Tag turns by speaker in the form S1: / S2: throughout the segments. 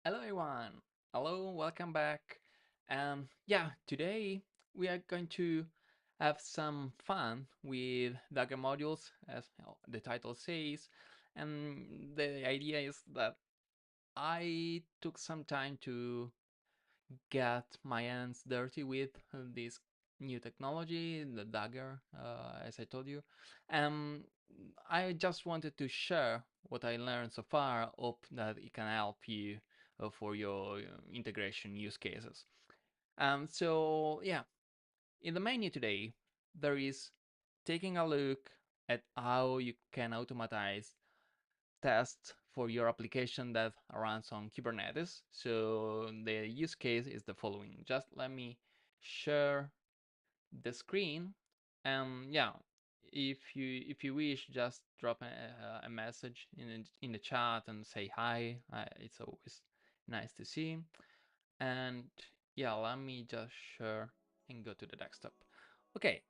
S1: Hello everyone. Hello, welcome back. Yeah, today we are going to have some fun with Dagger modules, as the title says. And the idea is that I took some time to get my hands dirty with this new technology, the Dagger, as I told you. Um, I just wanted to share what I learned so far. Hope that it can help you for your integration use cases. So yeah, in the menu today, there is taking a look at how you can automatize test for your application that runs on Kubernetes. So the use case is the following. Just let me share the screen. And yeah, if you wish, just drop a message in the chat and say hi. It's always nice to see. And yeah, let me just share and go to the desktop. Okay,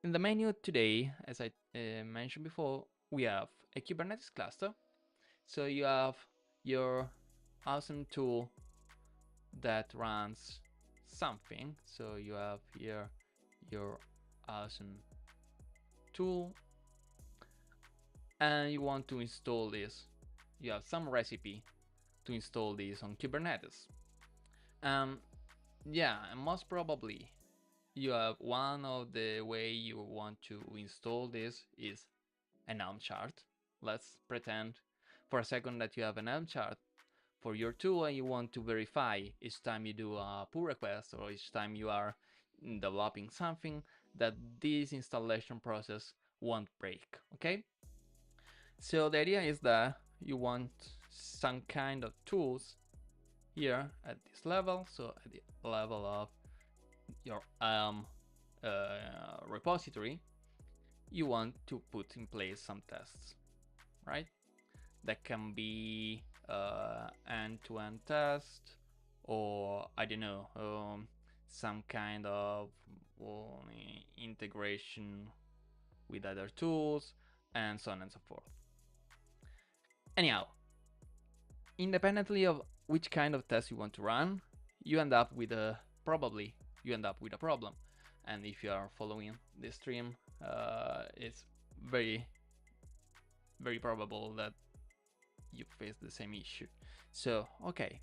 S1: in the menu today, as I mentioned before, we have a Kubernetes cluster. So you have your awesome tool that runs something. So you have here your awesome tool and you want to install this. You have some recipe to install this on Kubernetes. Um, yeah, and most probably you have one of the way you want to install this is an Helm chart. Let's pretend for a second that you have an Helm chart for your tool and you want to verify each time you do a pull request or each time you are developing something that this installation process won't break. Okay, so the idea is that you want some kind of tools here at this level, so at the level of your repository, you want to put in place some tests, right? That can be end-to-end test, or I don't know, some kind of integration with other tools, and so on and so forth. Anyhow, independently of which kind of test you want to run, you end up with a probably you end up with a problem. And if you are following this stream, it's very probable that you face the same issue. So okay,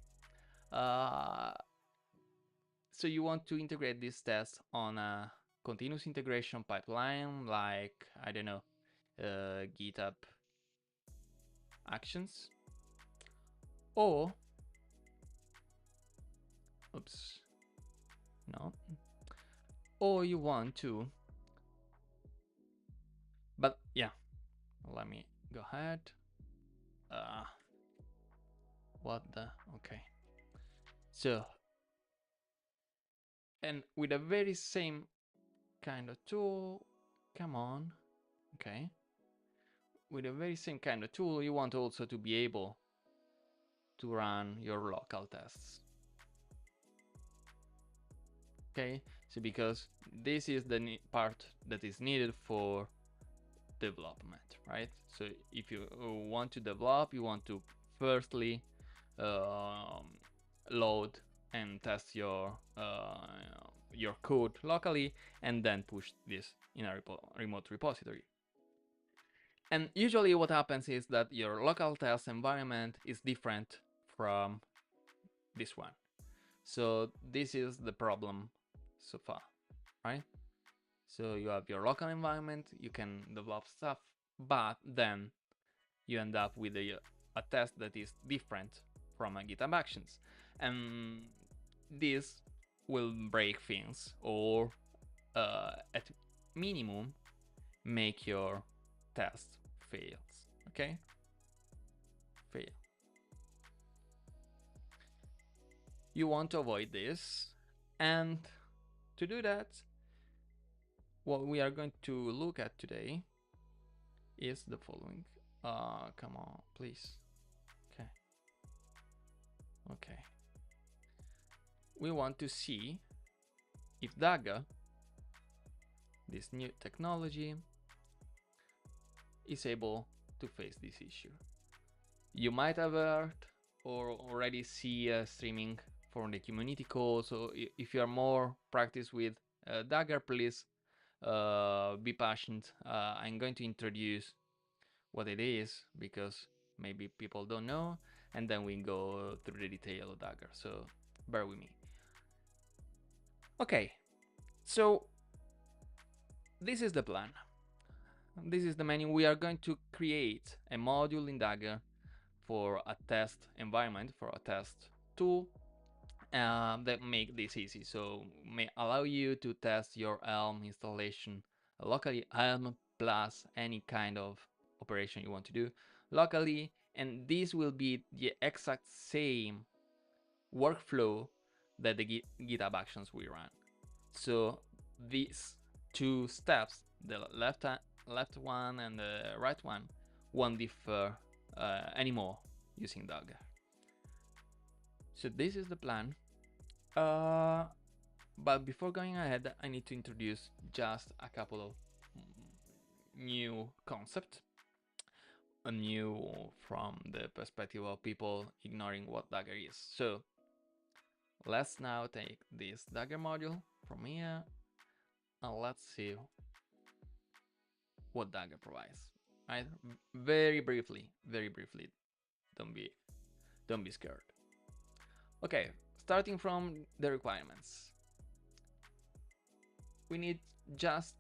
S1: uh, so you want to integrate this test on a continuous integration pipeline, like I don't know, GitHub Actions, or oops, no, or you want to, but yeah, let me go ahead. Uh, what the, okay. So, and with the very same kind of tool, come on, okay. With the very same kind of tool, you want also to be able to run your local tests. Okay, so because this is the part that is needed for development, right? So if you want to develop, you want to firstly um, load and test your code locally, and then push this in a remote repository. And usually what happens is that your local test environment is different from this one. So this is the problem so far, right? So you have your local environment, you can develop stuff, but then you end up with a test that is different from a GitHub Actions. And this will break things, or at minimum make your test fails, okay? Fail. You want to avoid this, and to do that, what we are going to look at today is the following. Come on, please. Okay. Okay. We want to see if Dagger, this new technology, is able to face this issue. You might have heard or already see streaming from the community call, so if you are more practiced with Dagger, please be patient. I'm going to introduce what it is, because maybe people don't know, and then we go through the detail of Dagger, so bear with me. Okay, so this is the plan. This is the menu. We are going to create a module in Dagger for a test environment, for a test tool, that make this easy. So may allow you to test your Elm installation locally, Elm plus any kind of operation you want to do locally, and this will be the exact same workflow that the GitHub Actions will run. So these two steps, the left one and the right one, won't differ anymore using Dagger. So this is the plan. But before going ahead, I need to introduce just a couple of new concepts, new from the perspective of people ignoring what Dagger is. So let's now take this Dagger module from here, and let's see what Dagger provides. Right? Very briefly. Don't be scared. Okay, starting from the requirements. We need just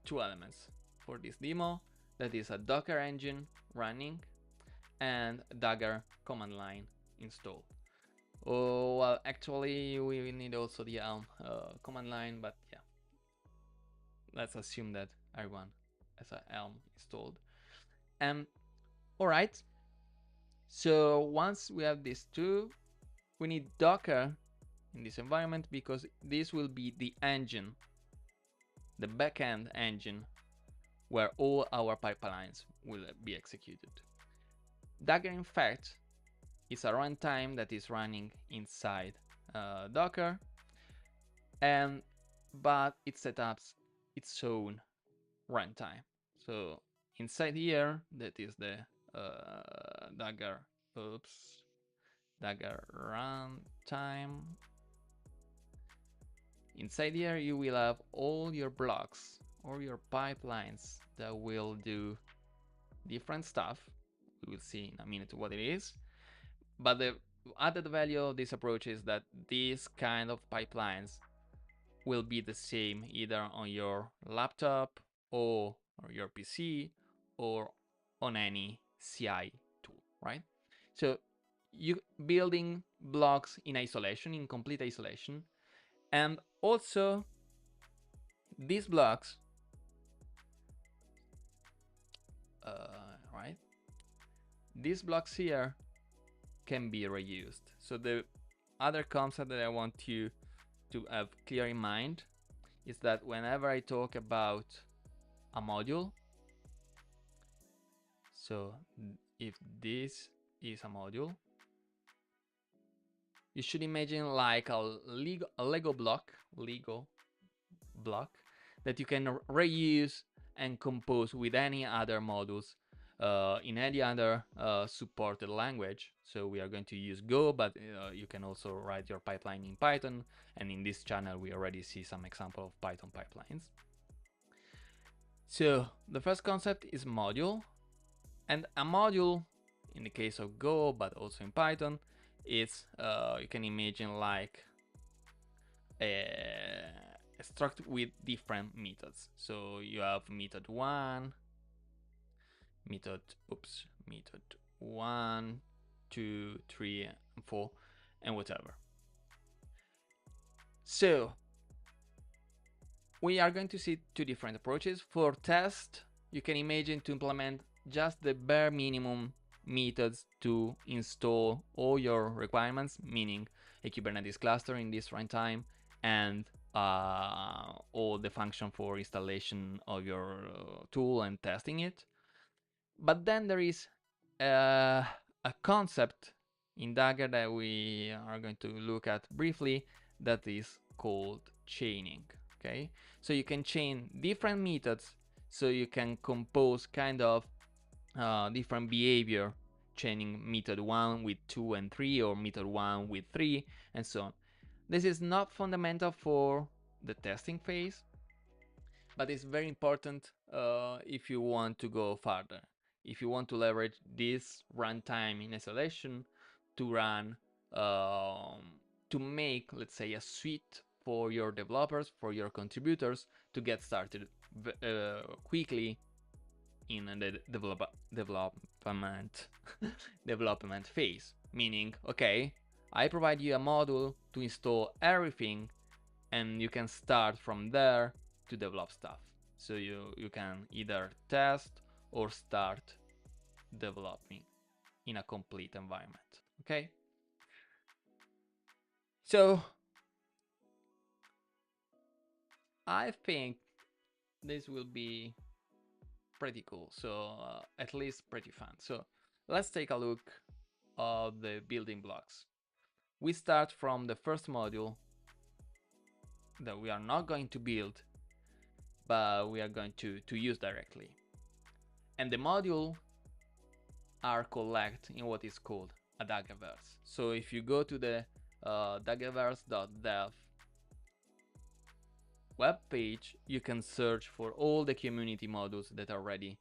S1: two elements for this demo. That is a Docker engine running and Dagger command line installed. Oh, well, actually, we need also the Elm command line, but yeah, let's assume that everyone has an Elm installed. All right. So once we have these two, we need Docker in this environment, because this will be the engine, the backend engine, where all our pipelines will be executed. Dagger, in fact, is a runtime that is running inside Docker, but it sets up its own runtime. So inside here, that is the Dagger runtime. Inside here, you will have all your blocks or your pipelines that will do different stuff. We will see in a minute what it is. But the added value of this approach is that these kind of pipelines will be the same either on your laptop or your PC or on any CI tool, right? So you building blocks in isolation, in complete isolation, and also these blocks, right? These blocks here can be reused. So the other concept that I want you to have clear in mind is that whenever I talk about a module, so if this is a module, you should imagine like a Lego block that you can reuse and compose with any other modules in any other supported language. So we are going to use Go, but you can also write your pipeline in Python. And in this channel, we already see some example of Python pipelines. So the first concept is module. And a module, in the case of Go, but also in Python, is you can imagine like a struct with different methods. So you have method 1, method 1, 2, 3, and 4, and whatever. So we are going to see two different approaches. For test, you can imagine to implement just the bare minimum methods to install all your requirements, meaning a Kubernetes cluster in this runtime and all the function for installation of your tool and testing it. But then there is a concept in Dagger that we are going to look at briefly that is called chaining. Okay, so you can chain different methods, so you can compose kind of different behavior, chaining method 1 with 2 and 3, or method 1 with 3, and so on. This is not fundamental for the testing phase, but it's very important if you want to go further. If you want to leverage this runtime in isolation to run, to make, let's say, a suite for your developers, for your contributors to get started quickly in the development phase. Meaning, okay, I provide you a module to install everything, and you can start from there to develop stuff. So you can either test or start developing in a complete environment. Okay, so I think this will be pretty cool, so at least pretty fun. So let's take a look at the building blocks. We start from the first module that we are not going to build, but we are going to use directly. And the module are collected in what is called a Daggerverse. So if you go to the daggerverse.dev web page, you can search for all the community modules that are already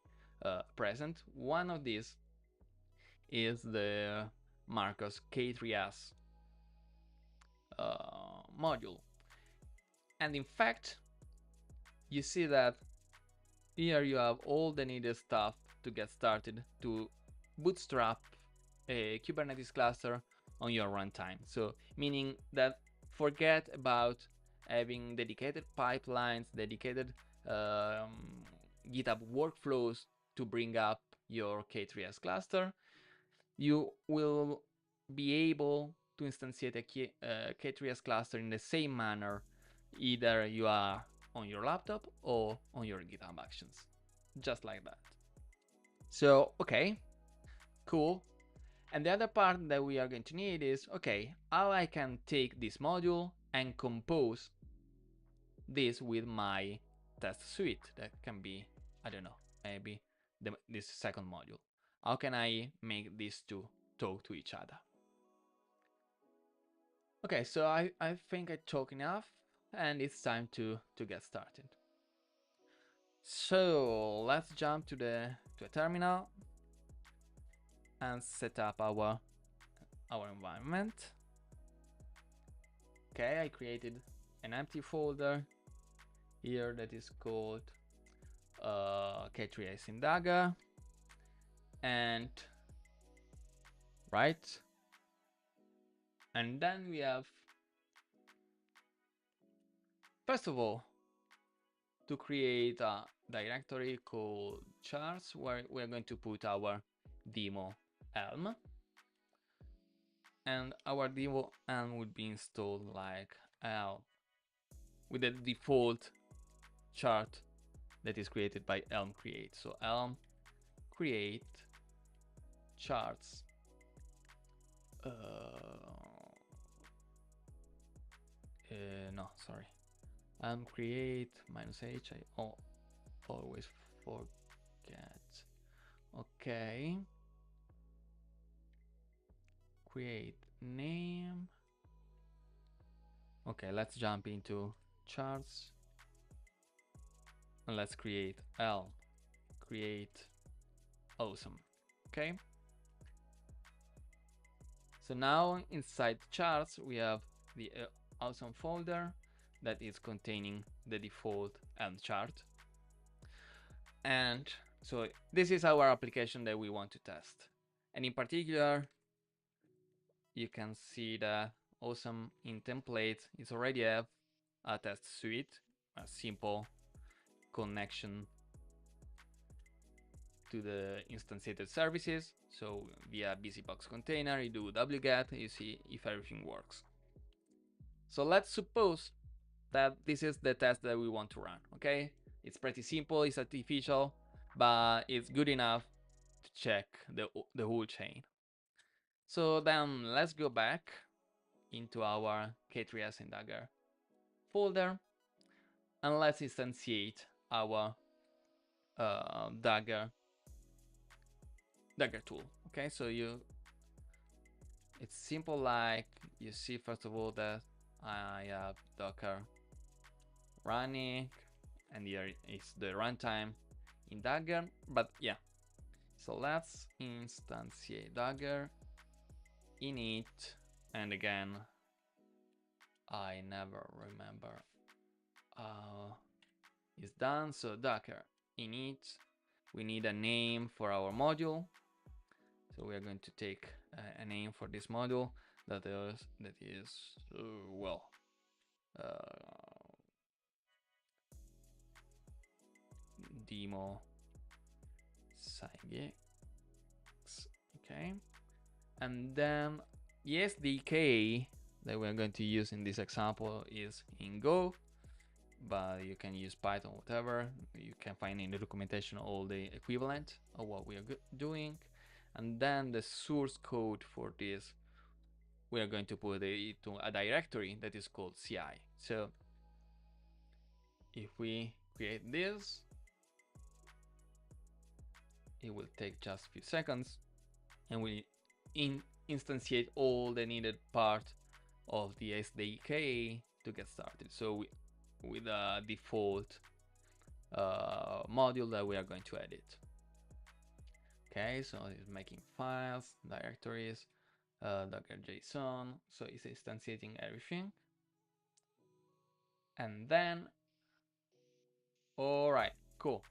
S1: present. One of these is the Marcos K3S module. And in fact, you see that here you have all the needed stuff to get started to bootstrap a Kubernetes cluster on your runtime. So meaning that forget about having dedicated pipelines, dedicated GitHub workflows to bring up your K3S cluster. You will be able to instantiate a K3S cluster in the same manner, either you are on your laptop or on your GitHub Actions, just like that. So, okay, cool. And the other part that we are going to need is, okay, how I can take this module and compose this with my test suite. That can be, I don't know, maybe this second module. How can I make these two talk to each other? Okay, so I think I talked enough, and it's time to get started. So let's jump to a terminal and set up our environment. Okay, I created an empty folder here that is called K3S in Dagger, and right, and then we have, first of all, to create a directory called charts where we're going to put our demo elm, and our demo elm would be installed like elm with the default chart that is created by elm create. So elm create charts. No, sorry. Create -h. I always forget. Okay. Create name. Okay, let's jump into charts and let's create L. Create awesome. Okay. So now inside charts we have the awesome folder that is containing the default Elm chart. And so this is our application that we want to test. And in particular, you can see that awesome in templates is already have a test suite, a simple connection to the instantiated services. So via busybox container, you do wget, you see if everything works. So let's suppose that this is the test that we want to run, okay? It's pretty simple, it's artificial, but it's good enough to check the whole chain. So then let's go back into our K3s and Dagger folder and let's instantiate our Dagger tool. Okay, so it's simple, like you see first of all that I have Docker running and here is the runtime in Dagger, but yeah, so let's instantiate Dagger init, and again I never remember is done. So Docker init, we need a name for our module, so we are going to take a name for this module that is well demo SciGex. Okay, and then yes, the SDK that we're going to use in this example is in Go, but you can use Python, whatever. You can find in the documentation all the equivalent of what we are doing. And then the source code for this, we are going to put it to a directory that is called CI. So if we create this, it will take just a few seconds and we instantiate all the needed part of the SDK to get started. So with a default module that we are going to edit. Okay, so it's making files, directories, Docker JSON, so it's instantiating everything. And then, all right, cool.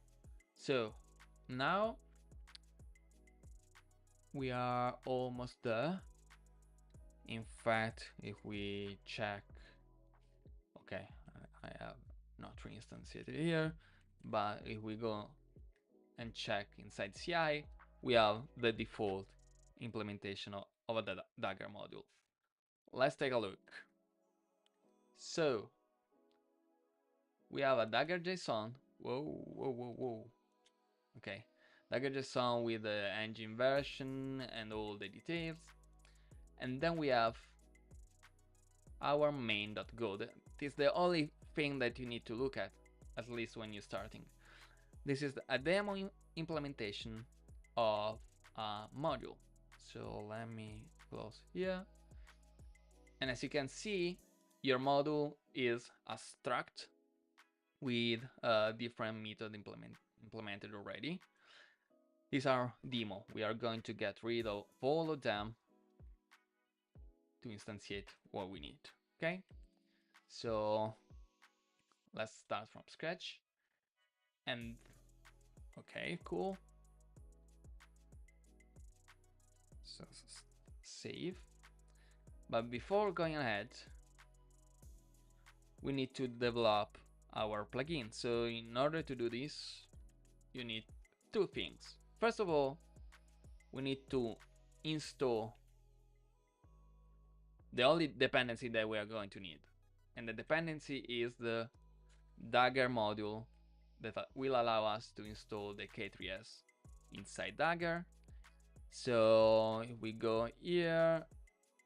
S1: So now we are almost there. In fact, if we check, okay, I have not reinstantiated here, but if we go and check inside CI, we have the default implementation of a Dagger module. Let's take a look. So we have a Dagger JSON. Whoa. Okay, Dagger JSON with the engine version and all the details. And then we have our main.go. This is the only thing that you need to look at least when you're starting. This is a demo implementation of a module. So let me close here. And as you can see, your module is a struct with different method implemented already. These are demo. We are going to get rid of all of them to instantiate what we need. Okay, so let's start from scratch. And okay, cool. So save. But before going ahead, we need to develop our plugin. So in order to do this, you need two things. First of all, we need to install the only dependency that we are going to need. And the dependency is the Dagger module that will allow us to install the K3s inside Dagger. So if we go here,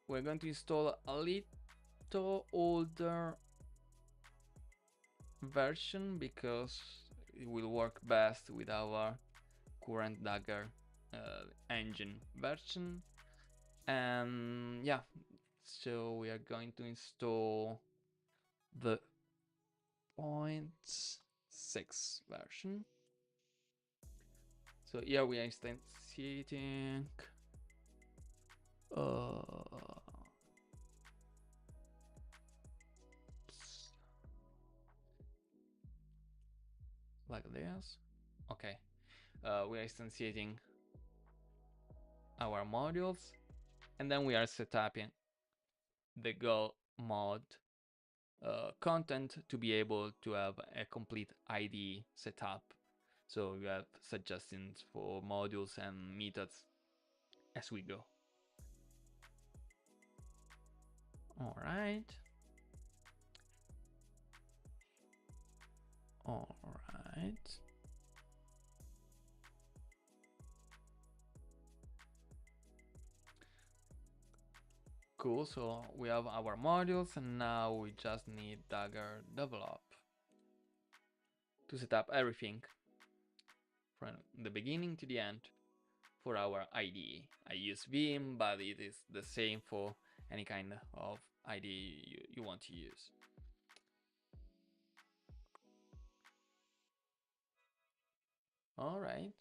S1: we're going to install a little older version because it will work best with our current Dagger engine version. And yeah, so we are going to install the 0.6 version. So here we are instantiating like this. Okay, we are instantiating our modules, and then we are setting the Go mod content to be able to have a complete ID setup. So you have suggestions for modules and methods as we go. All right. All right. Cool, so we have our modules and now we just need Dagger develop to set up everything from the beginning to the end for our IDE. I use Vim, but it is the same for any kind of IDE you want to use. All right.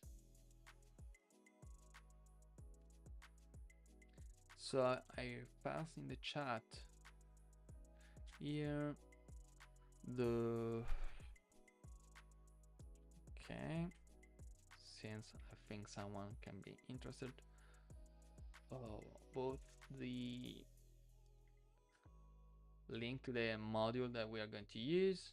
S1: So I pass in the chat here the okay, since I think someone can be interested. Both the link to the module that we are going to use,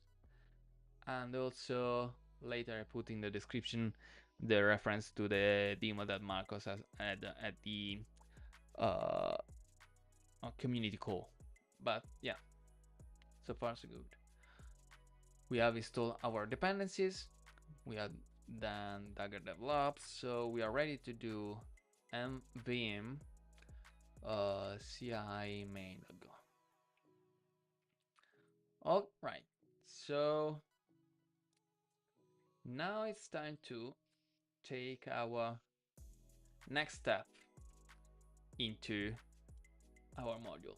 S1: and also later I put in the description the reference to the demo that Marcos has had at the community call. But yeah, so far so good. We have installed our dependencies, we have done Dagger develop, so we are ready to do mvm ci main.go. All right, so now it's time to take our next step into our module.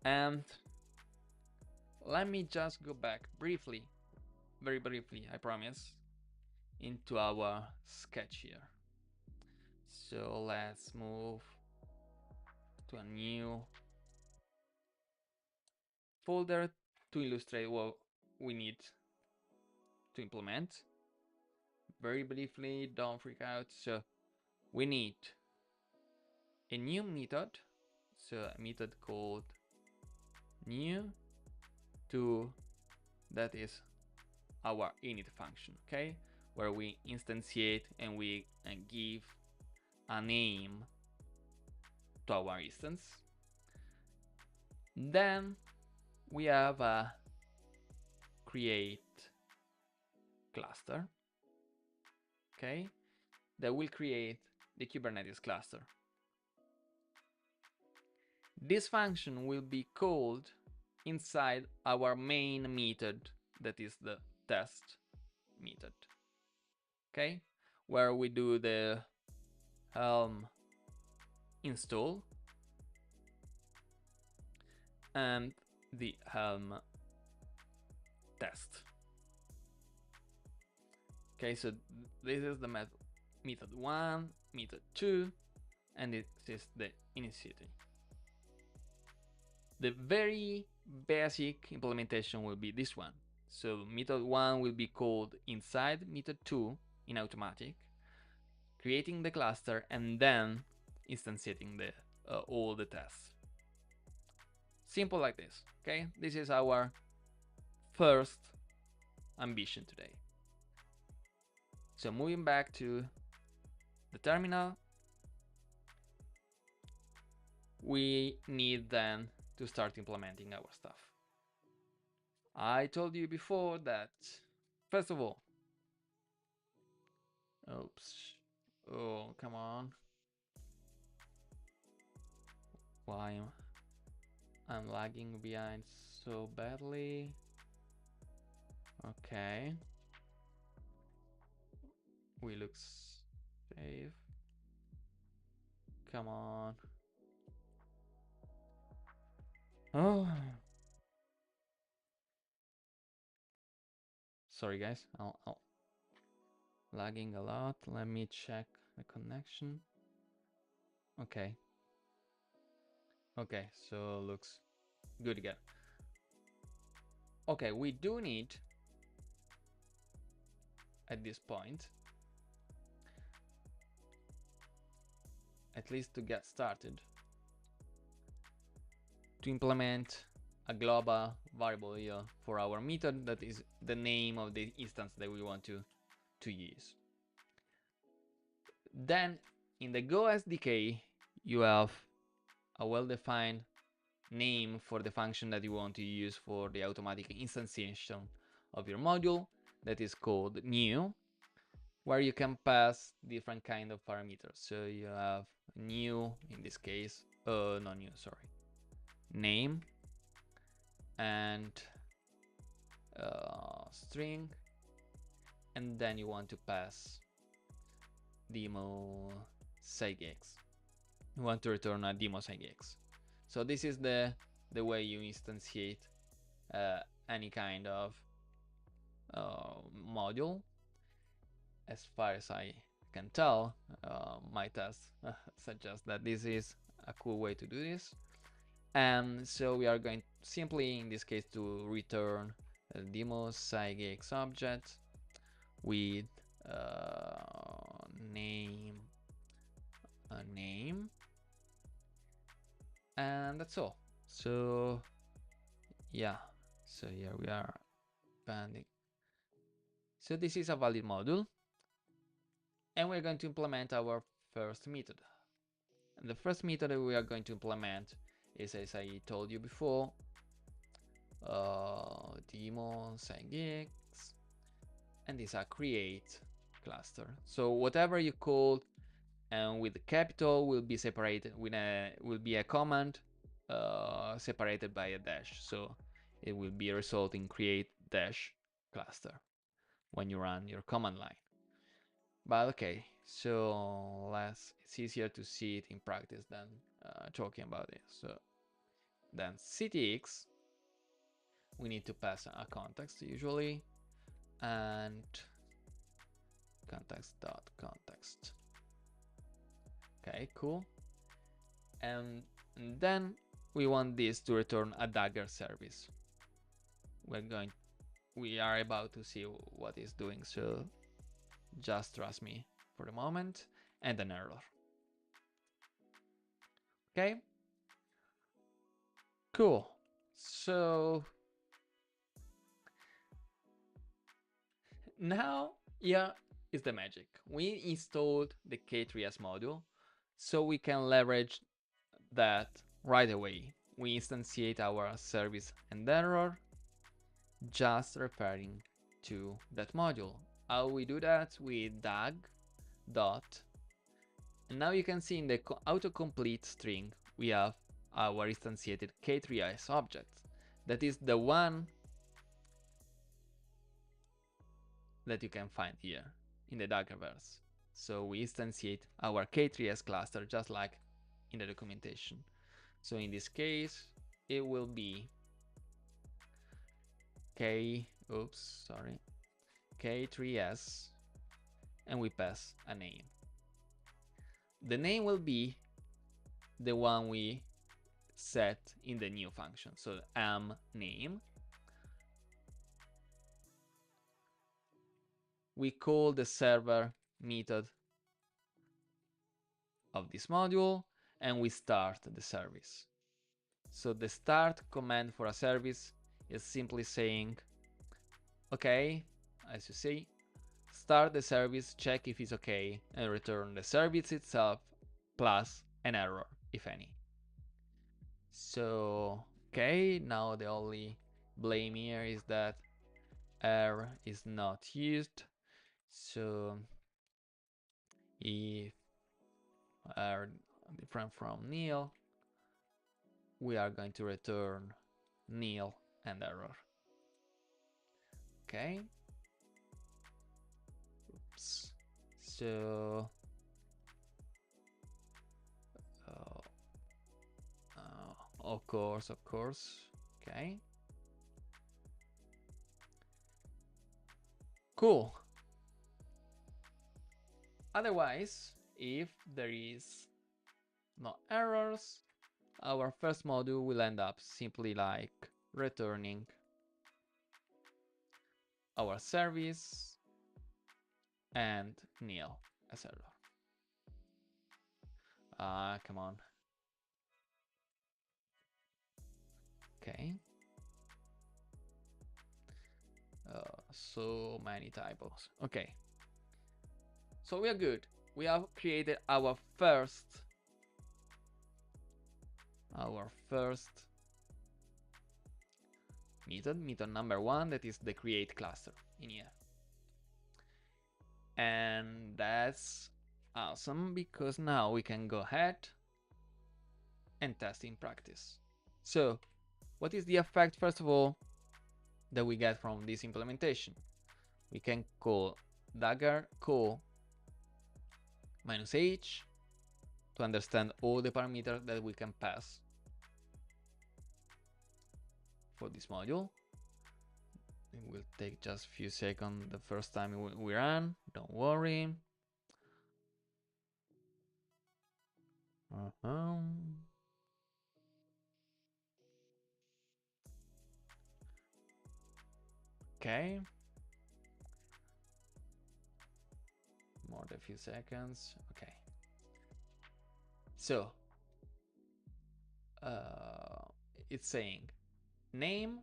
S1: And let me just go back briefly, very briefly, I promise, into our sketch here. So let's move to a new folder to illustrate what we need to implement. Very briefly, don't freak out. So we need a new method, so a method called new to that is our init function, okay, where we instantiate and we give a name to our instance. Then we have a create cluster, okay, that will create the Kubernetes cluster. This function will be called inside our main method, that is the test method, okay, where we do the Helm install and the Helm test. Okay, so this is the method 1, method 2, and this is the initiating. The very basic implementation will be this one. So method 1 will be called inside method 2 in automatic, creating the cluster and then instantiating the all the tests. Simple like this, okay? This is our first ambition today. So moving back to the terminal, we need then to start implementing our stuff. I told you before that, first of all, oops, oh, come on. Why I'm lagging behind so badly? Okay. We look safe. Come on. Oh. Sorry guys, I'll lagging a lot. Let me check the connection. Okay. Okay, so looks good again. Okay, we do need at this point, at least to get started, to implement a global variable here for our method that is the name of the instance that we want to use. Then in the Go SDK, you have a well-defined name for the function that you want to use for the automatic instantiation of your module that is called new, where you can pass different kind of parameters. So you have new, in this case, not new, sorry, name and string, and then you want to pass demo SIGEX. You want to return a demo SIGEX. So this is the way you instantiate any kind of module. As far as I can tell, my test suggests that this is a cool way to do this. And so we are going simply, in this case, to return a demo SIGEX object with name, and that's all. So yeah, so here we are banding. So this is a valid module, and we're going to implement our first method. And the first method that we are going to implement is, as I told you before, demo SIGEX, and this is a create cluster. So whatever you call and with the capital will be separated with will be a command separated by a dash. So it will be a result in create dash cluster when you run your command line. But okay, so it's easier to see it in practice than talking about it. So then ctx, we need to pass a context usually, and context.context. Okay, cool. And then we want this to return a Dagger service. We are about to see what it's doing, so just trust me for the moment, and an error. Okay, cool. So now, yeah, is the magic. We installed the K3s module, so we can leverage that right away. We instantiate our service and error, just referring to that module. How we do that? With dag dot, and now you can see in the autocomplete string we have our instantiated K3s object. That is the one that you can find here in the Daggerverse. So we instantiate our K3s cluster just like in the documentation. So in this case, it will be K3s, and we pass a name. The name will be the one we set in the new function. So name. We call the server method of this module, and we start the service. So the start command for a service is simply saying okay, as you see, start the service, check if it's okay, and return the service itself plus an error, if any. So, okay, now the only blame here is that error is not used. So, if error different from nil, we are going to return nil and error. Okay. Oops. So, uh, of course. Okay. Cool. Otherwise, if there is no errors, our first module will end up simply like returning our service and nil as error. Come on. Okay. So many typos. Okay. So we are good. We have created our first method number one, that is the create cluster in here. And that's awesome because now we can go ahead and test in practice. So what is the effect, first of all, that we get from this implementation? We can call Dagger call -h to understand all the parameters that we can pass for this module. It will take just a few seconds the first time we run, don't worry. Okay. More than a few seconds. Okay. So, it's saying name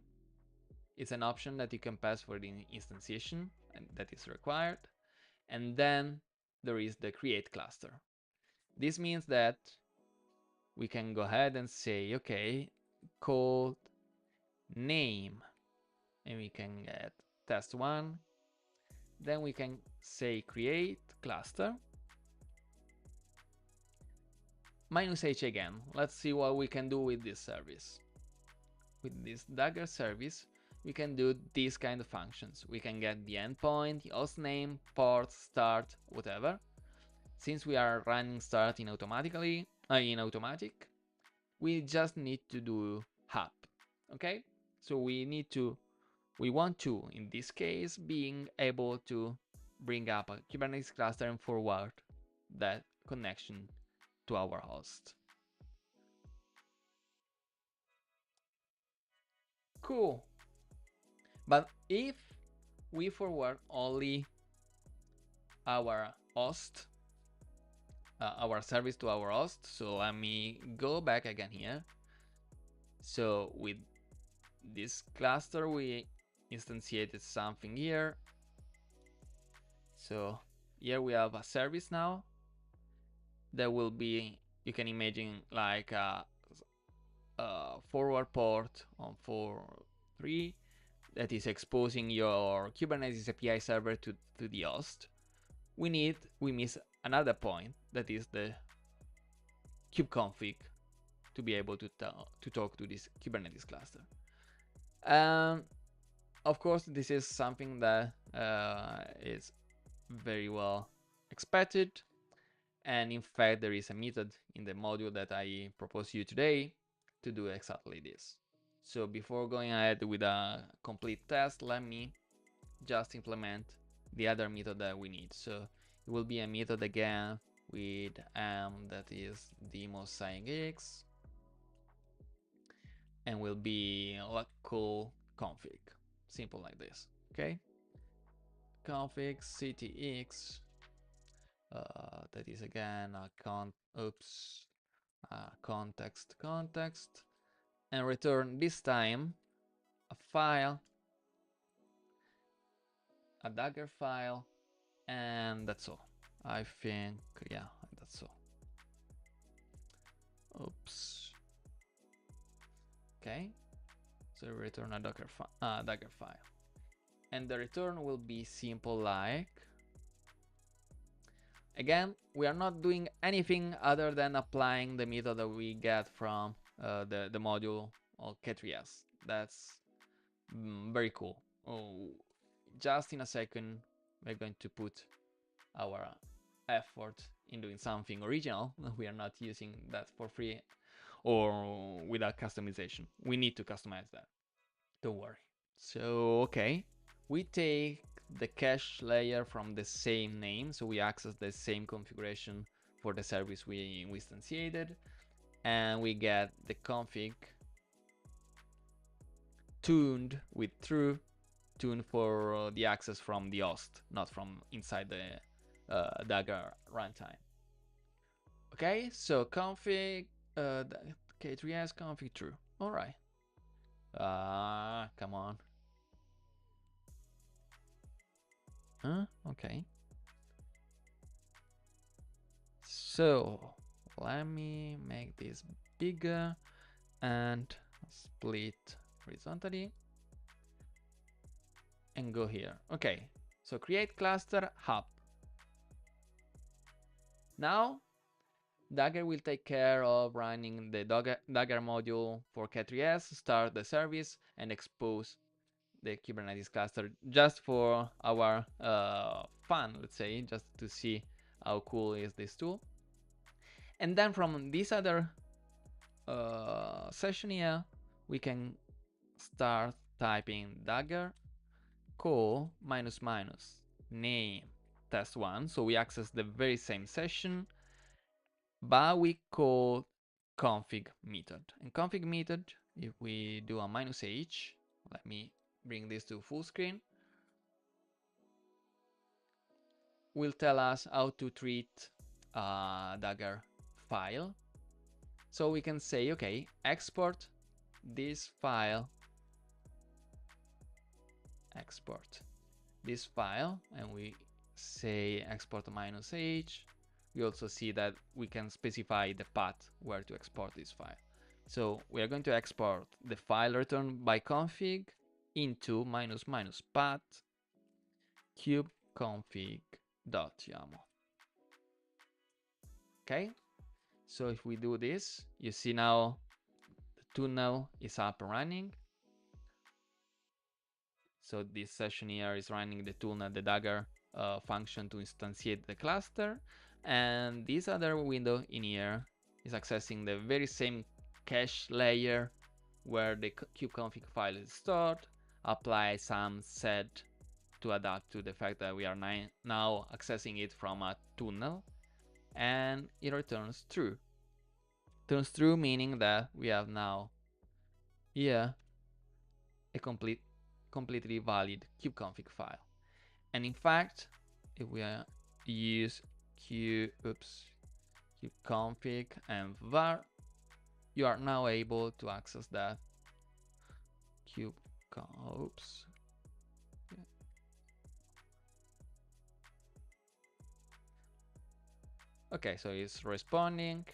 S1: is an option that you can pass for the instantiation, and that is required. And then there is the create cluster. This means that we can go ahead and say, okay, called name, and we can get test1. Then we can say create cluster -h again. Let's see what we can do with this service. With this Dagger service, we can do these kind of functions. We can get the endpoint, the host name, port, start, whatever. Since we are running start in automatic, we just need to do hub. Okay, so we want to, in this case, being able to bring up a Kubernetes cluster and forward that connection to our host. Cool. But if we forward only our host, our service to our host, so let me go back again here. So with this cluster, we instantiated something here. So here we have a service now that will be, you can imagine like a forward port on 4.3 that is exposing your Kubernetes API server to the host. We miss another point, that is the kubeconfig, to be able to talk to this Kubernetes cluster. Of course, this is something that is very well expected, and in fact there is a method in the module that I propose you today to do exactly this. So before going ahead with a complete test, let me just implement the other method that we need. So it will be a method again with that is demo sigx, and will be local config, simple like this. Okay, config ctx, that is again a context, and return this time a file a Dagger file, and that's all. I think, yeah, that's all. Oops. Okay, so return a Dagger file. And the return will be simple like, again, we are not doing anything other than applying the method that we get from the module of K3S. That's very cool. Oh, just in a second, we're going to put our effort in doing something original. We are not using that for free or without customization. We need to customize that. Don't worry. So, okay, we take the cache layer from the same name, so we access the same configuration for the service we instantiated, and we get the config tuned with true, tuned for the access from the host, not from inside the Dagger runtime. Okay, so config K3S config true. All right. Come on. Huh? Okay. So let me make this bigger and split horizontally and go here. Okay, so create cluster hub. Now Dagger will take care of running the Dagger module for K3S, start the service, and expose the Kubernetes cluster just for our fun, let's say, just to see how cool is this tool. And then from this other session here, we can start typing Dagger call minus minus name test1. So we access the very same session, but we call config method. And config method, if we do a minus h, let me bring this to full screen, will tell us how to treat a Dagger file. So we can say, okay, export this file, and we say export minus h. We also see that we can specify the path where to export this file. So we are going to export the file returned by config into minus minus path kubeconfig.yaml. Okay, so if we do this, you see now the tunnel is up and running. So this session here is running the tunnel, the Dagger function to instantiate the cluster, and this other window in here is accessing the very same cache layer where the kubeconfig file is stored, apply some set to adapt to the fact that we are now accessing it from a tunnel, and it returns true. Turns true meaning that we have now here a completely valid kubeconfig file. And in fact, if we use kubeconfig and var, you are now able to access that oops. Okay, so it's responding,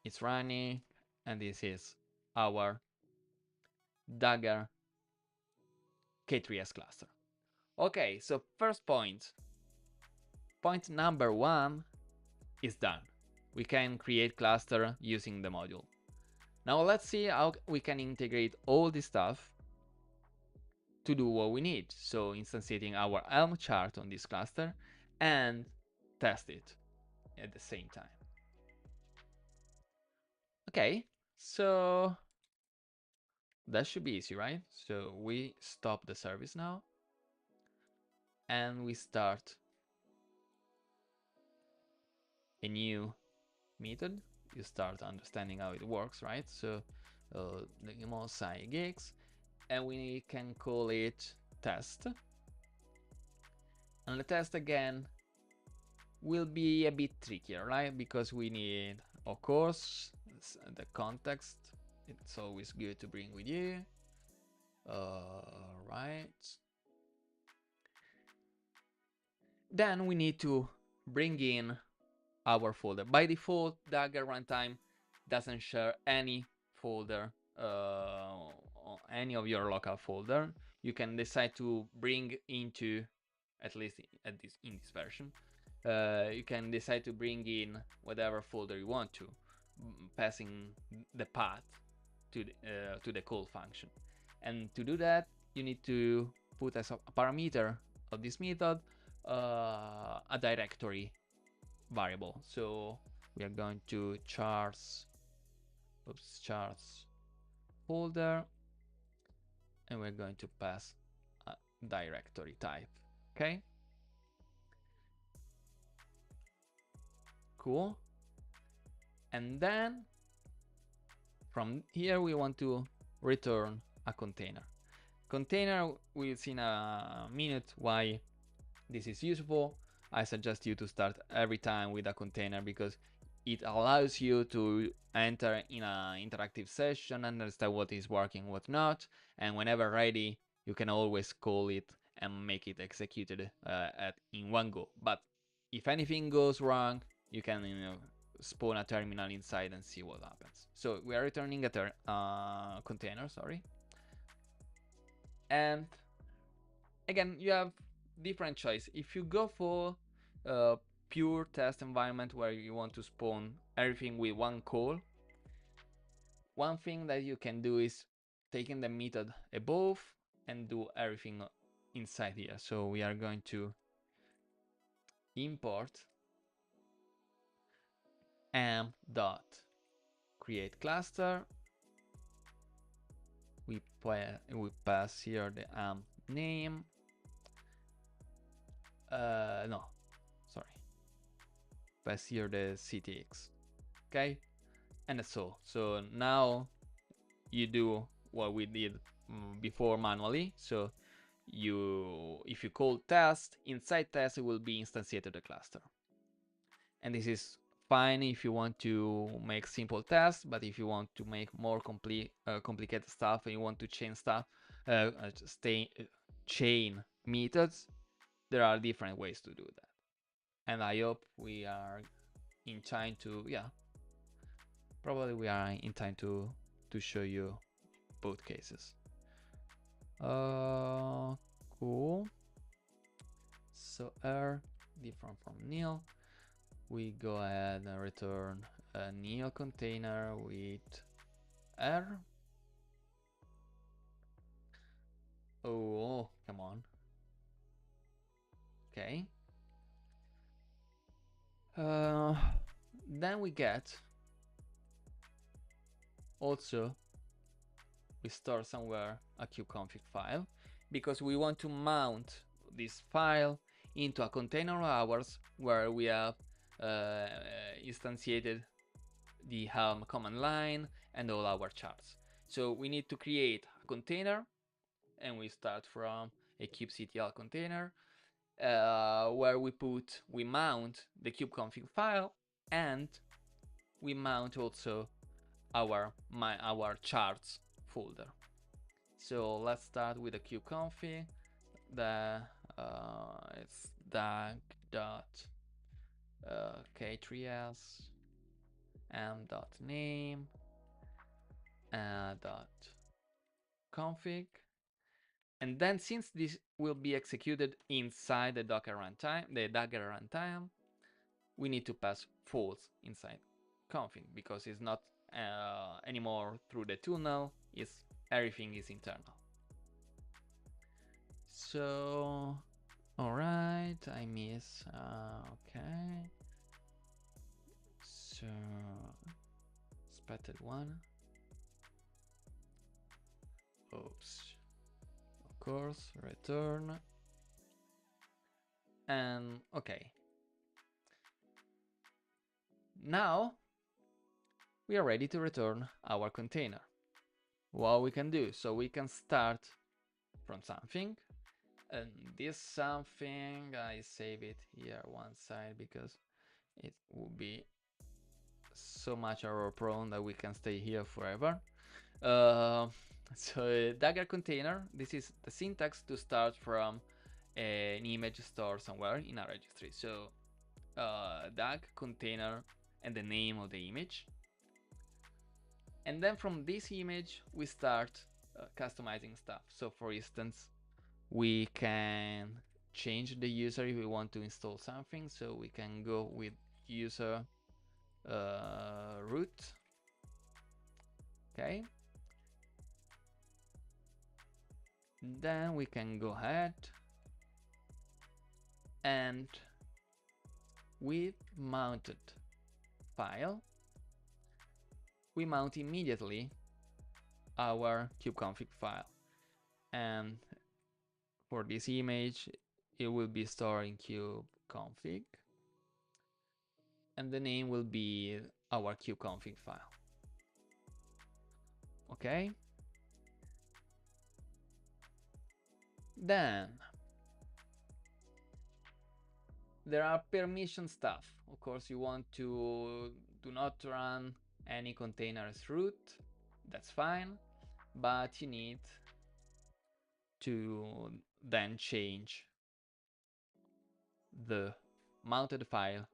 S1: it's running, and this is our Dagger K3S cluster. Okay, so first point number 1 is done. We can create cluster using the module. Now let's see how we can integrate all this stuff to do what we need. So instantiating our Helm chart on this cluster and test it at the same time. Okay, so that should be easy, right? So we stop the service now and we start a new method. You start understanding how it works, right? So the most gigs, and we can call it test. And the test again will be a bit trickier, right? Because we need, of course, the context. It's always good to bring with you. Right. Then we need to bring in our folder. By default, Dagger runtime doesn't share any folder, any of your local folder. You can decide to bring into, at least in this version, you can decide to bring in whatever folder you want to, passing the path to the call function. And to do that, you need to put as a parameter of this method a directory variable. So we are going to charts folder, and we're going to pass a directory type. Okay, cool. And then from here we want to return a container. Container, we'll see in a minute why this is useful. I suggest you to start every time with a container because it allows you to enter in an interactive session, understand what is working, what not, and whenever ready, you can always call it and make it executed in one go. But if anything goes wrong, you can spawn a terminal inside and see what happens. So we are returning a container, sorry. And again, you have different choice. If you go for a pure test environment where you want to spawn everything with one call, one thing that you can do is taking the method above and do everything inside here. So we are going to import am.create cluster. We pass here the am name. No, sorry. Pass here the ctx. Okay, and that's all. So now you do what we did before manually. So if you call test, inside test it will be instantiated the cluster. And this is fine if you want to make simple tests, but if you want to make more complicated stuff and you want to chain stuff, chain methods, there are different ways to do that. And I hope we are in time to, probably we are in time to show you both cases. Cool. So R different from nil. We go ahead and return a nil container with R. Oh, come on. Okay. Then we get also we store somewhere a kubeconfig file because we want to mount this file into a container of ours where we have instantiated the Helm command line and all our charts. So we need to create a container, and we start from a kubectl container where we mount the kubeconfig file, and we mount also our charts folder. So let's start with the kubeconfig. It's dag.k3s m.name .config. And then since this will be executed inside the Dagger runtime, we need to pass false inside config because it's not anymore through the tunnel, everything is internal. So, alright, I miss, okay. So, expected one. Oops. Of course, return. And okay. Now we are ready to return our container. What we can do, so we can start from something, and this something, I save it here one side because it would be so much error prone that we can stay here forever. So Dagger container, this is the syntax to start from an image stored somewhere in a registry. So Dag container and the name of the image. And then from this image, we start customizing stuff. So for instance, we can change the user if we want to install something. So we can go with user root. Okay. Then we can go ahead and with mounted file, we mount immediately our kubeconfig file. And for this image, it will be stored in kubeconfig. And the name will be our kubeconfig file. Okay. Then there are permission stuff. Of course, you want to do not run any container as root. That's fine, but you need to then change the mounted file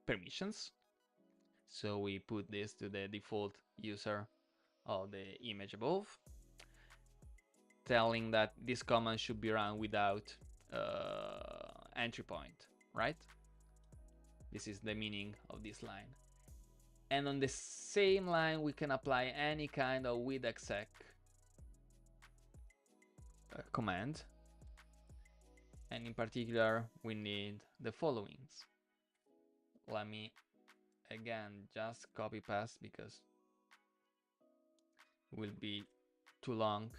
S1: permissions. So we put this to the default user of the image above, telling that this command should be run without entry point, right? This is the meaning of this line. And on the same line, we can apply any kind of with exec command. And in particular, we need the followings. Let me again just copy paste because it will be too long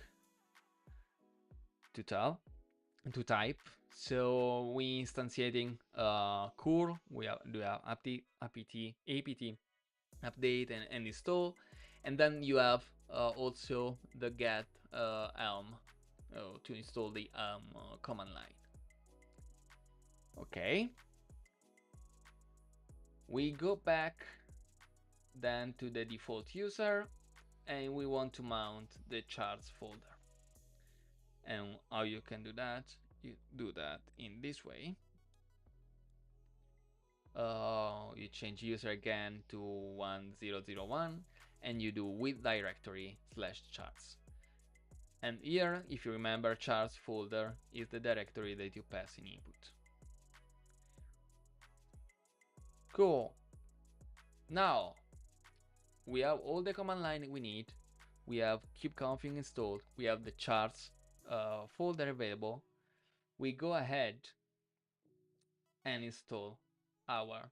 S1: to type. So we instantiating curl, we do apt update and install, and then you have also the get elm to install the command line. Okay, we go back then to the default user and we want to mount the charts folder. And how you can do that? You do that in this way. You change user again to 1001 and you do with directory /charts. And here, if you remember, charts folder is the directory that you pass in input. Cool. Now we have all the command line we need. We have kubeconfig installed. We have the charts folder available. We go ahead and install our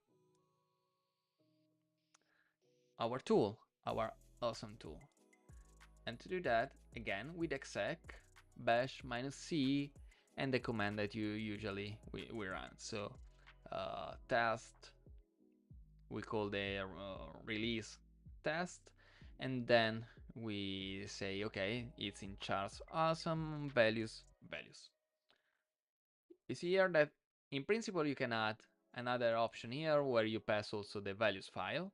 S1: tool, our awesome tool. And to do that, again with exec bash -c and the command that you usually we run. So test, we call the release test, and then we say okay, it's in charts awesome values. You see here that in principle you can add another option here where you pass also the values file,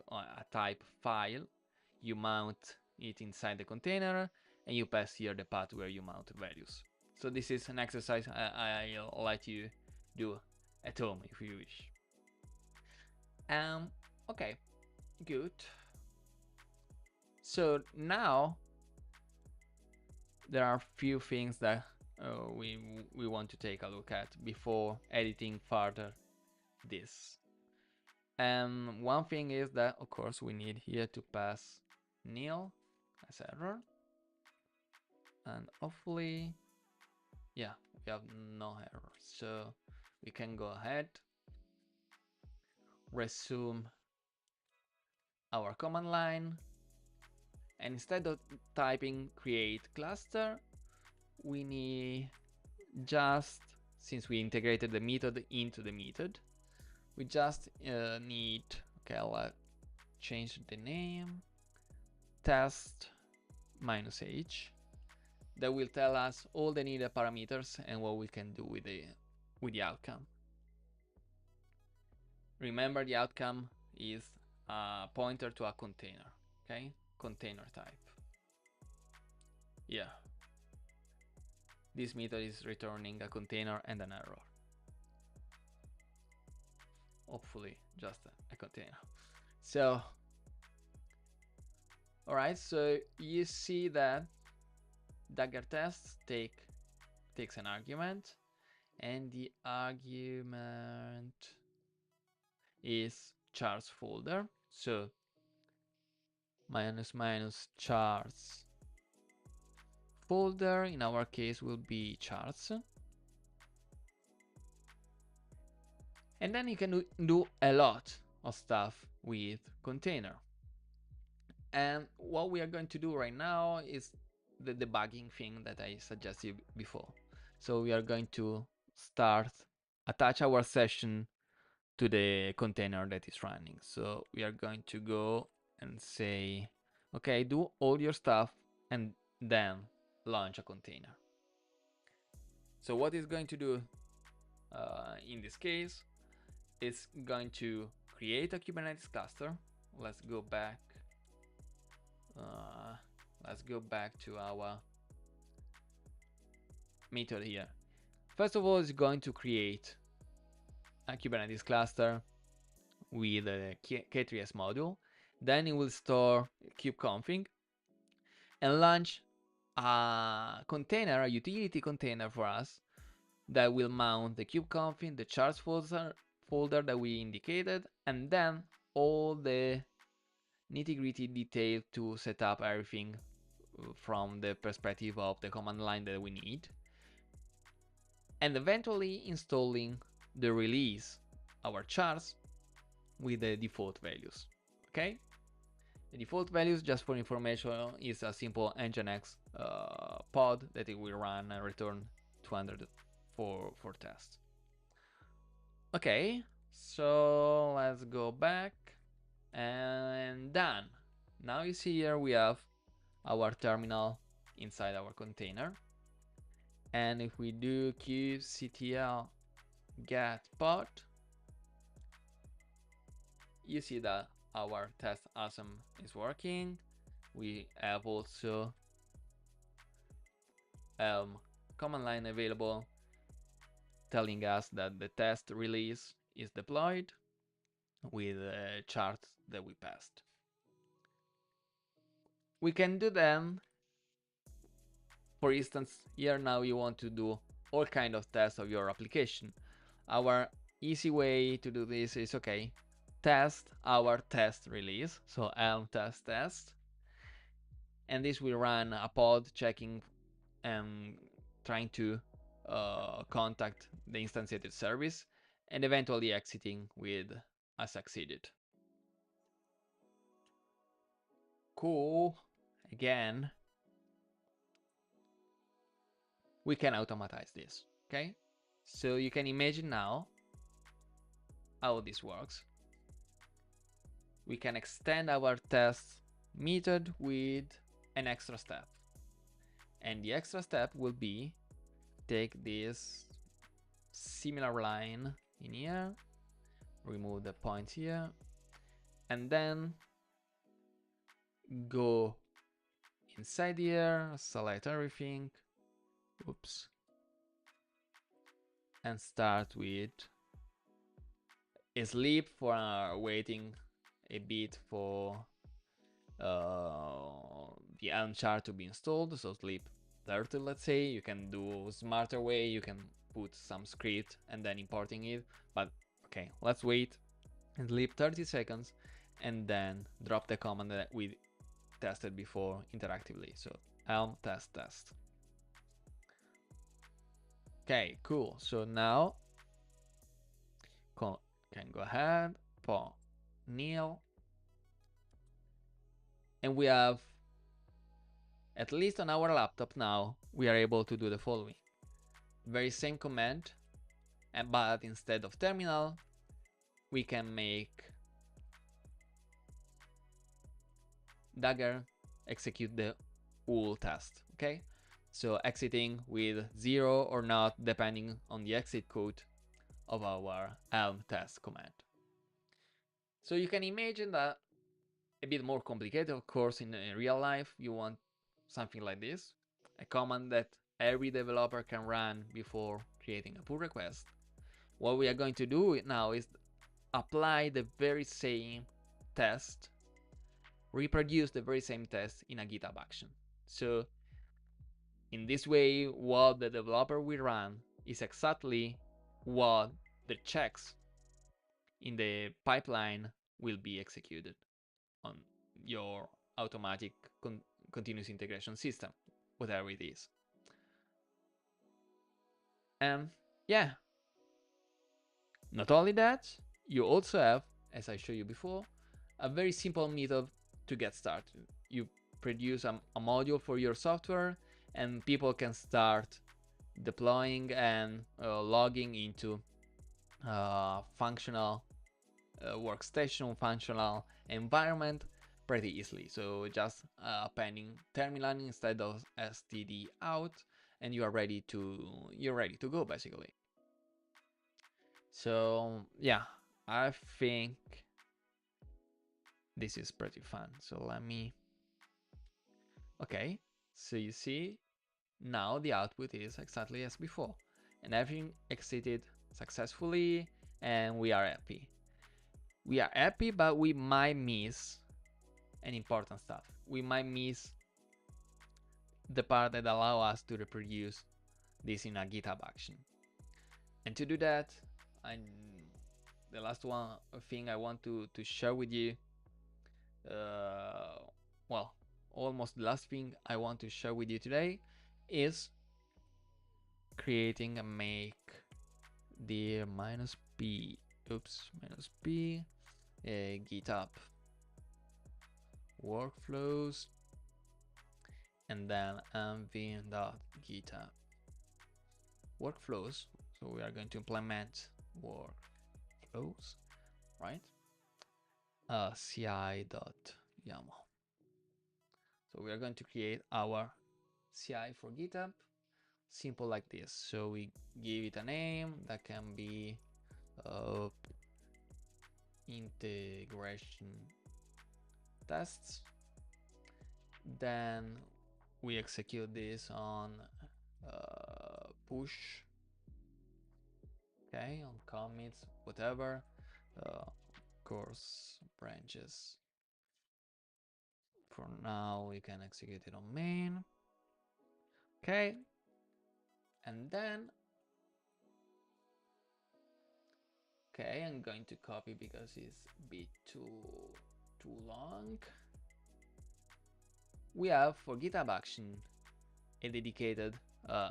S1: a type file, you mount it inside the container, and you pass here the path where you mount values. So this is an exercise I'll let you do at home if you wish. Okay, good. So now there are a few things that we want to take a look at before editing further this. And one thing is that of course we need here to pass nil as error, and hopefully yeah, we have no error, so we can go ahead, resume our command line, and instead of typing create cluster, we need just, since we integrated the method into the method, we just need, okay, I'll change the name, test -h. That will tell us all the needed parameters and what we can do with the outcome. Remember, the outcome is a pointer to a container, okay? Container type. Yeah. this method is returning a container and an error. Hopefully just a container. So, all right, so you see that Dagger tests takes an argument, and the argument is chars folder. So minus minus chars folder in our case will be chars. And then you can do a lot of stuff with container. And what we are going to do right now is the debugging thing that I suggested before. So we are going to attach our session to the container that is running. So we are going to go and say, okay, do all your stuff and then launch a container. So what it's going to do in this case, it's going to create a Kubernetes cluster. Let's go back. Let's go back to our method here. First of all, it's going to create a Kubernetes cluster with a K3s module. Then it will store kubeconfig and launch a container, a utility container for us that will mount the kubeconfig, the chars folder that we indicated, and then all the nitty-gritty detail to set up everything from the perspective of the command line that we need, and eventually installing the release, our chars, with the default values. Okay, the default values, just for information, is a simple nginx pod that it will run and return 200 for test. Okay, so let's go back and done. Now you see here we have our terminal inside our container, and if we do kubectl get pod, you see that our test awesome is working. We have also command line available telling us that the test release is deployed with a chart that we passed. We can do them. For instance, here now you want to do all kind of tests of your application. Our easy way to do this is, okay, test our test release, so elm test, and this will run a pod checking and trying to contact the instantiated service, and eventually exiting with a succeeded. Cool. Again, we can automatize this. Okay, so you can imagine now how this works. We can extend our test method with an extra step, and the extra step will be take this similar line in here, remove the point here, and then go inside here, select everything, oops, and start with a sleep for waiting a bit for the Elm chart to be installed. So sleep 30, let's say. You can do a smarter way, you can put some script and then importing it, but okay, let's wait and sleep 30 seconds and then drop the command that we tested before interactively. So Elm test. Okay, cool. So now can go ahead, paw nil, and we have, at least on our laptop now, we are able to do the following. Very same command, but instead of terminal, we can make Dagger execute the whole test. Okay, so exiting with 0 or not, depending on the exit code of our Elm test command. So you can imagine that a bit more complicated, of course. In real life, you want something like this, a command that every developer can run before creating a pull request. What we are going to do now is apply the very same test, reproduce the very same test in a GitHub action. So in this way, what the developer will run is exactly what the checks in the pipeline will be executed on your automatic continuous integration system, whatever it is. And yeah, not only that, you also have, as I showed you before, a very simple method to get started. You produce a module for your software, and people can start deploying and logging into functional workstation, functional environment pretty easily. So just appending terminal instead of std out, and you're ready to go basically. So yeah, I think this is pretty fun. So let me, okay, so you see now the output is exactly as before, and everything exited successfully, and we are happy. We are happy, but we might miss an important stuff. We might miss the part that allow us to reproduce this in a GitHub action. And to do that, the last one thing I want to share with you, well, almost the last thing I want to share with you today is creating a make dir -p, oops, -p, GitHub workflows, and then mv.github workflows. So we are going to implement workflows, right? ci.yaml. So we are going to create our CI for GitHub, simple like this. So we give it a name that can be integration tests. Then we execute this on push, okay, on commits, whatever, course branches. For now, we can execute it on main, okay, and then, okay, I'm going to copy because it's a bit too long. We have for GitHub action a dedicated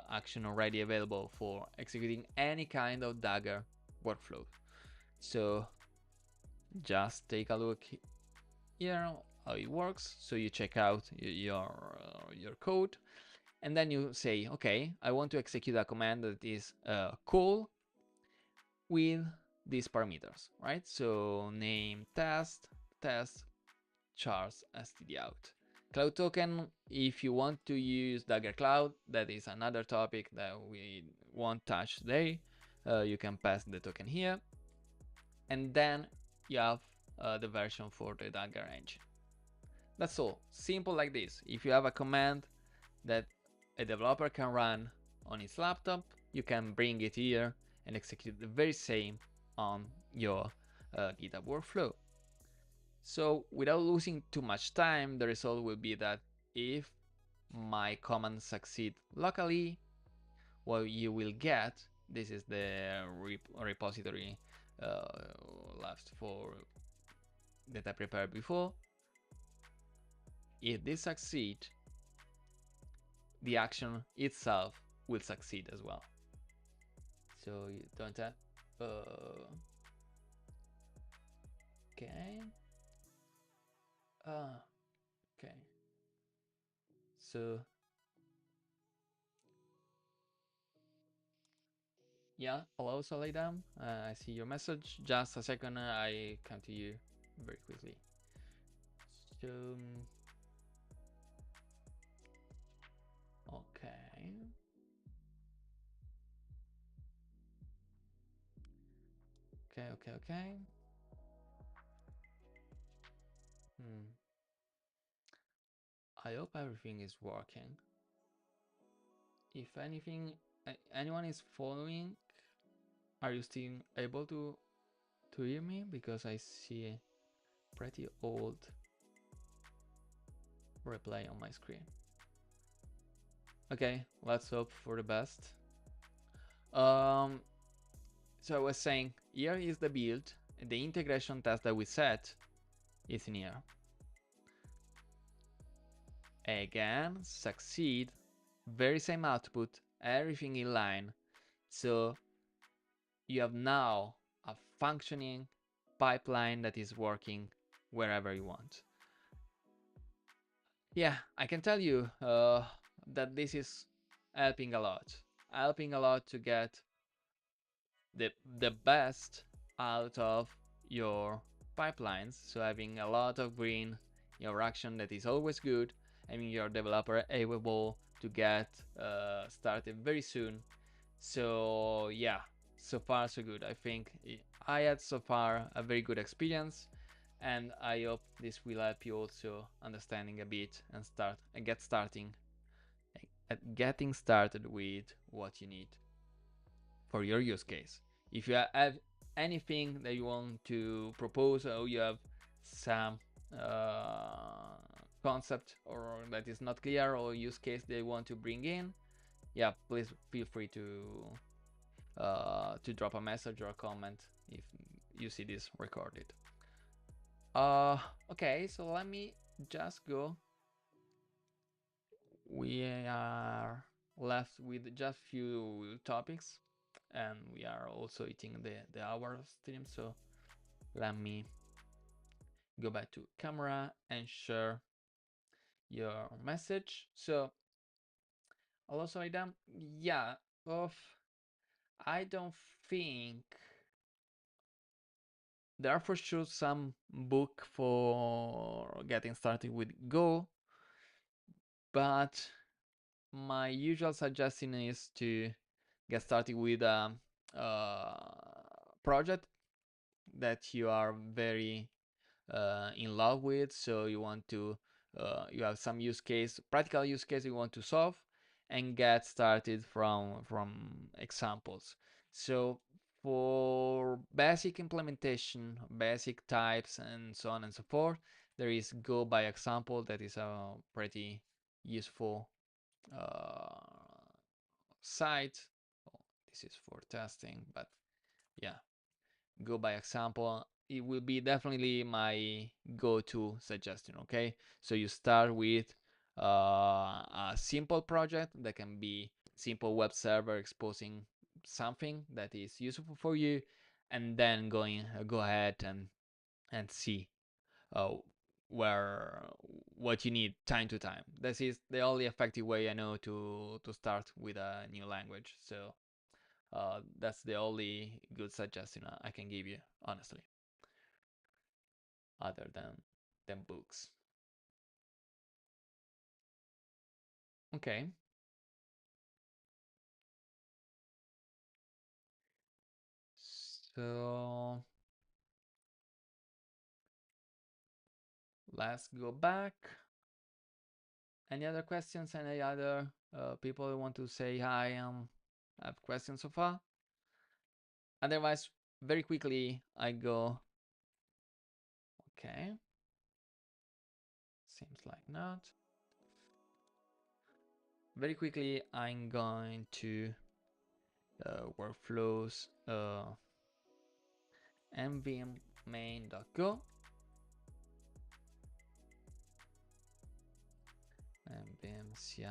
S1: action already available for executing any kind of Dagger workflow. So just take a look here how it works. So you check out your code, and then you say, okay, I want to execute a command that is call with these parameters, right? So name test chars std out. Cloud token, if you want to use Dagger Cloud, that is another topic that we won't touch today. You can pass the token here, and then you have the version for the Dagger engine. That's all, simple like this. If you have a command that a developer can run on his laptop, you can bring it here and execute the very same on your GitHub workflow. So without losing too much time, the result will be that if my commands succeed locally, what you will get, this is the repository left for that I prepared before. If this succeeds, the action itself will succeed as well. So you don't have, okay. Okay. So yeah, hello Solidam. I see your message. Just a second, I come to you very quickly. So okay. Okay. I hope everything is working. if anything, anyone is following, are you still able to hear me? Because I see a pretty old replay on my screen. Okay, let's hope for the best. So I was saying, here is the build. The integration test that we set is in here. Again, succeed, very same output, everything in line. So you have now a functioning pipeline that is working wherever you want. Yeah, I can tell you that this is helping a lot to get the best out of your pipelines. So having a lot of green interaction, that is always good. Having your developer able to get started very soon. So yeah, so far so good. I think I had so far a very good experience, and I hope this will help you also understanding a bit and getting started with what you need for your use case. If you have anything that you want to propose, or you have some concept or that is not clear, or use case they want to bring in, yeah, please feel free to drop a message or a comment if you see this recorded. Okay, so let me just go. We are left with just few topics, and we are also hitting the hour stream, so let me go back to camera and share your message. So also Adam, yeah, of I don't think there are for sure some book for getting started with Go, but my usual suggestion is to get started with a project that you are very in love with. So you want to you have some practical use case you want to solve, and get started from examples. So for basic implementation, basic types, and so on and so forth, there is Go by example. That is a pretty useful site. Oh, this is for testing, but yeah, Go by example, it will be definitely my go-to suggestion. Okay, so you start with a simple project that can be simple web server exposing something that is useful for you, and then go ahead and see uh, where what you need time to time. This is the only effective way I know to start with a new language. So that's the only good suggestion I can give you, honestly, other than books. Okay. So let's go back. Any other questions? Any other people who want to say hi? Have questions so far? Otherwise, very quickly I go. Okay. Seems like not. Very quickly, I'm going to workflows nvm main.go nvm ci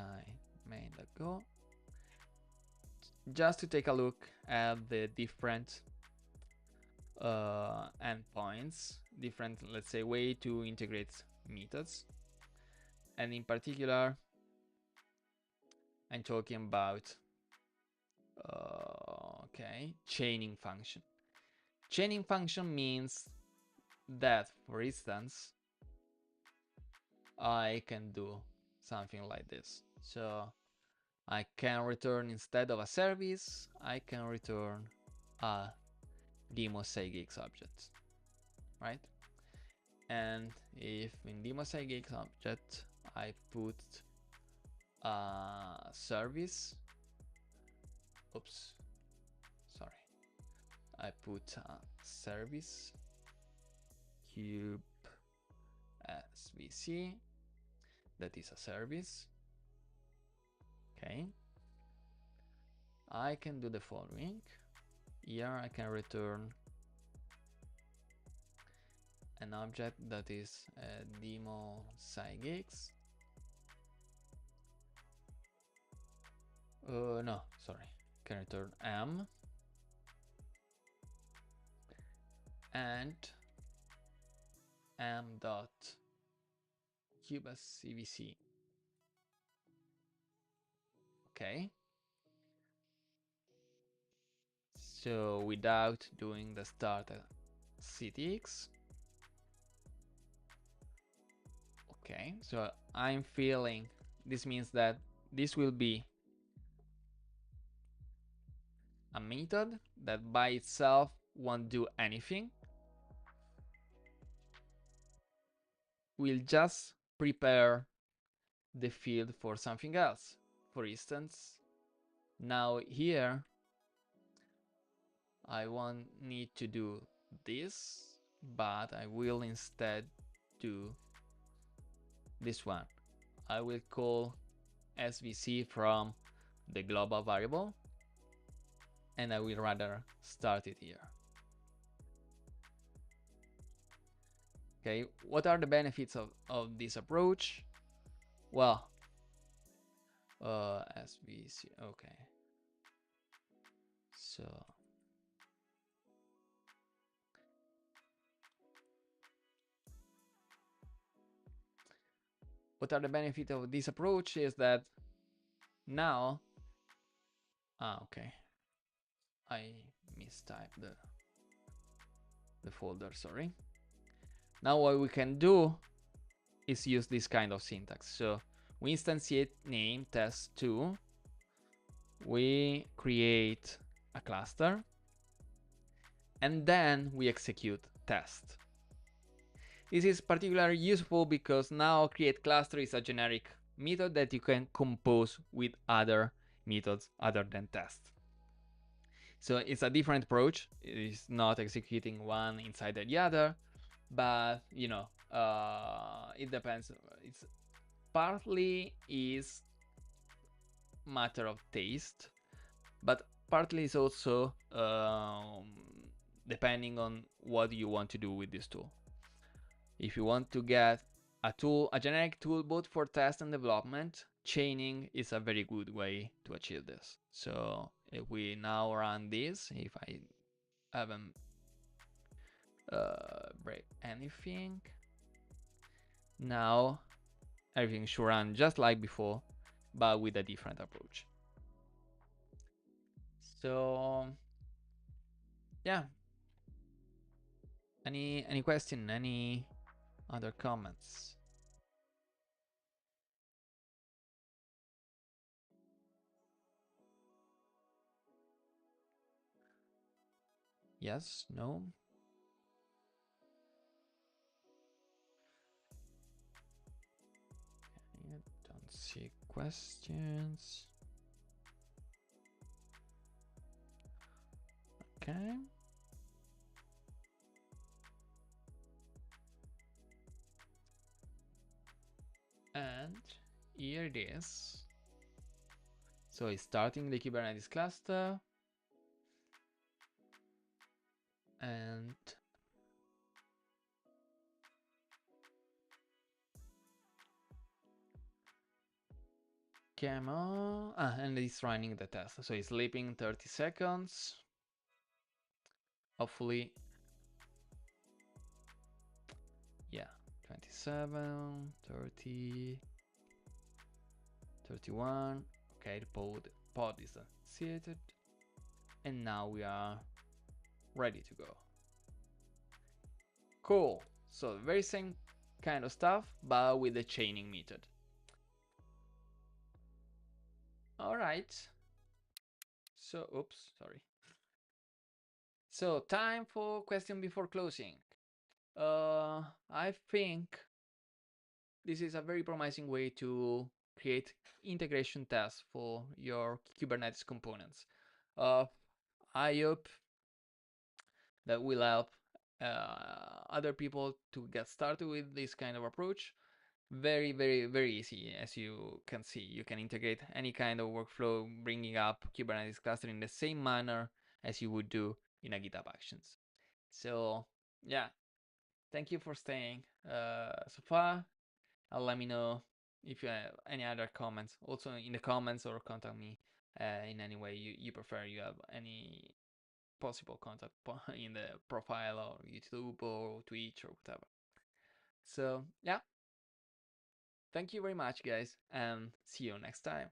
S1: main.go, just to take a look at the different endpoints, different, let's say, way to integrate methods. And in particular, I'm talking about chaining function. Chaining function means that, for instance, I can do something like this. So I can return, instead of a service, I can return a demo.scigex object, right? And if in demo.scigex object I put a service, oops, sorry. I put service kube svc, that is a service. Okay. I can do the following. Here I can return an object that is a demo SciGeeks. No, sorry. Can return m and m dot cube as cvc. Okay. So without doing the start ctx. Okay, so I'm feeling this means that this will be a method that by itself won't do anything. We'll just prepare the field for something else. For instance, now here I won't need to do this, but I will instead do this one. I will call svc from the global variable, and I will rather start it here. Okay, what are the benefits of this approach? Well, svc, okay. So what are the benefits of this approach is that now, okay, I mistyped the folder, sorry. Now what we can do is use this kind of syntax. So we instantiate name test2, we create a cluster, and then we execute test. This is particularly useful because now create cluster is a generic method that you can compose with other methods other than test. So it's a different approach. It is not executing one inside the other, but you know, it depends. It's partly is matter of taste, but partly is also depending on what you want to do with this tool. If you want to get a tool, a generic tool both for test and development, chaining is a very good way to achieve this. So if we now run this, if I haven't break anything, now everything should run just like before, but with a different approach. So yeah, any question, any other comments? Yes, no? I don't see questions. Okay. And here it is. So it's starting the Kubernetes cluster. And come on. And it's running the test. So it's sleeping 30 seconds. Hopefully, yeah, 27, 30, 31. Okay, the pod is associated. And now we are ready to go. Cool. So very same kind of stuff, but with the chaining method. All right. So, oops, sorry. So time for question before closing. I think this is a very promising way to create integration tests for your Kubernetes components. of I hope that will help other people to get started with this kind of approach. Very, very, very easy. As you can see, you can integrate any kind of workflow, bringing up Kubernetes cluster in the same manner as you would do in a GitHub Actions. So yeah, thank you for staying so far. Let me know if you have any other comments. Also in the comments, or contact me in any way you prefer. You have any possible contact in the profile or YouTube or Twitch or whatever. So yeah, thank you very much, guys, and see you next time.